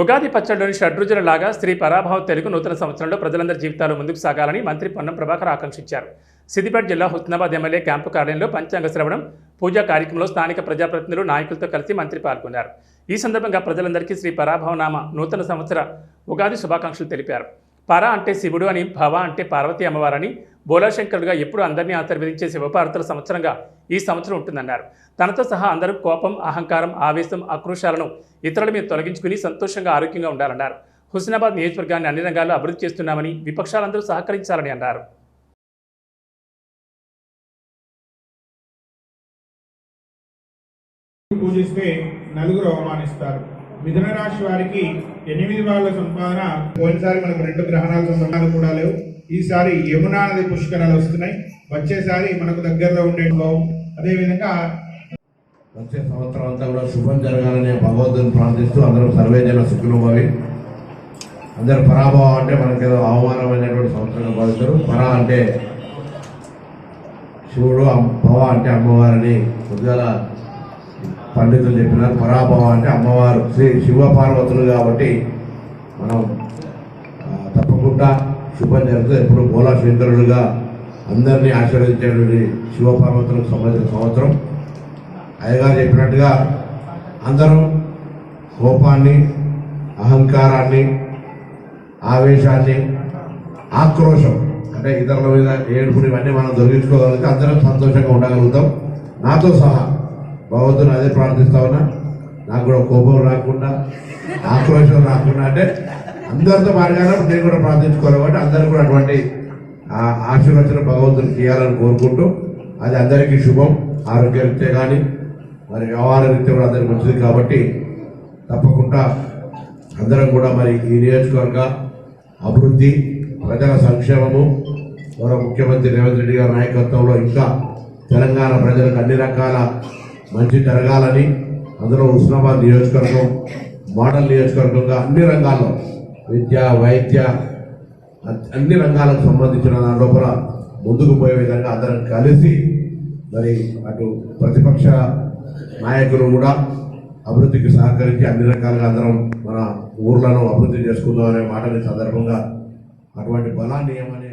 ఉగాది పచ్చడిలోని షడ్రుచుల లాగా శ్రీ పరాభవ తెలుగు నూతన సంవత్సరంలో ప్రజలందరి జీవితాలు ముందుకు సాగాలని మంత్రి పొన్నం ప్రభాకర్ ఆకాంక్షించారు. సిద్దిపేట జిల్లా హుస్నాబాద్ ఎమ్మెల్యే క్యాంపు కార్యాలయంలో పంచాంగ శ్రవణం పూజా కార్యక్రమంలో స్థానిక ప్రజాప్రతినిధులు నాయకులతో కలిసి మంత్రి పాల్గొన్నారు. ఈ సందర్భంగా ప్రజలందరికీ శ్రీ పరాభవనామ నూతన సంవత్సర ఉగాది శుభాకాంక్షలు తెలిపారు. పర అంటే శివుడు అని, భవ అంటే పార్వతీ అమ్మవారని, బోలాశంకరుడుగా ఎప్పుడు అందరినీ ఆశీర్వదించే శివపార్వతుల సంవత్సరంగా ఈ సంవత్సరం ఉంటుందన్నారు. తనతో సహా అందరూ కోపం, అహంకారం, ఆవేశం, ఆక్రోశాలను ఇతరుల మీద తొలగించుకుని సంతోషంగా, ఆరోగ్యంగా ఉండాలన్నారు. హుస్నాబాద్ నియోజకవర్గాన్ని అన్ని రంగాల్లో అభివృద్ధి చేస్తున్నామని, విపక్షాలందరూ సహకరించాలని అన్నారు. పూజిస్తే నలుగురు అవమానిస్తారు. మిథున రాశి వారికి 8 వాళ్ళ సంపాదన పోయినసారి మనకు 2 గ్రహణాల సంబంధాలు కూడా లేవు. ఈసారి యమునా నది పుష్కరాలు వస్తున్నాయి. వచ్చేసారి మనకు దగ్గరలో ఉండేలో అదేవిధంగా వచ్చే సంవత్సరం అంతా కూడా శుభం జరగాలని భగవంతుని ప్రార్థిస్తూ అందరూ సర్వేజన సుఖులు భవి. అందరు పరాభవం అంటే మనకేదో అవమానమైనటువంటి సంవత్సరంగా భావిస్తారు. పర అంటే శివుడు, భవ అంటే అమ్మవారిని పొద్దుగల పండితులు చెప్పినారు. పరాభవం అంటే అమ్మవారు శ్రీ శివపార్వతులు కాబట్టి మనం తప్పకుండా శుభం జరుగుతుంది. ఎప్పుడు బోలా శంకరుడుగా అందరినీ ఆశీర్వదించేటువంటి శివపార్వతులకు సంబంధించిన సంవత్సరం. అయ్యగారు చెప్పినట్టుగా అందరూ కోపాన్ని, అహంకారాన్ని, ఆవేశాన్ని, ఆక్రోశం అంటే ఇతరుల మీద ఏడుపుని ఇవన్నీ మనం దొరికించుకోగలిగితే అందరం సంతోషంగా ఉండగలుగుతాం. నాతో సహా భగవంతుని అదే ప్రార్థిస్తా ఉన్నా, నాకు కూడా కోపం రాకుండా, ఆక్రోశం రాకుండా, అంటే అందరితో మాట్లాడినా నేను కూడా ప్రార్థించుకోవాలి కాబట్టి అందరూ కూడా అటువంటి ఆశీర్వచన భగవంతుని చేయాలని కోరుకుంటూ, అది అందరికీ శుభం. ఆరోగ్యరీత్యా కానీ మరి వ్యవహార రీత్యా కూడా అందరికి మంచిది కాబట్టి తప్పకుండా అందరం కూడా మరి ఈ నియోజకవర్గ అభివృద్ధి, ప్రజల సంక్షేమము, గౌరవ ముఖ్యమంత్రి రేవంత్ రెడ్డి గారి నాయకత్వంలో ఇంకా తెలంగాణ ప్రజలకు అన్ని రకాల మంచి జరగాలని, అందులో హుస్నాబాద్ నియోజకవర్గం మోడల్ నియోజకవర్గంగా అన్ని రంగాల్లో విద్య, వైద్య, అన్ని రంగాలకు సంబంధించిన దాని లోపల ముందుకు పోయే విధంగా అందరం కలిసి మరి అటు ప్రతిపక్ష నాయకులు కూడా అభివృద్ధికి సహకరించి అన్ని రకాలుగా అందరం మన ఊర్లను అభివృద్ధి చేసుకుందాం అనే మాటని సందర్భంగా అటువంటి బలాన్ని ఏమని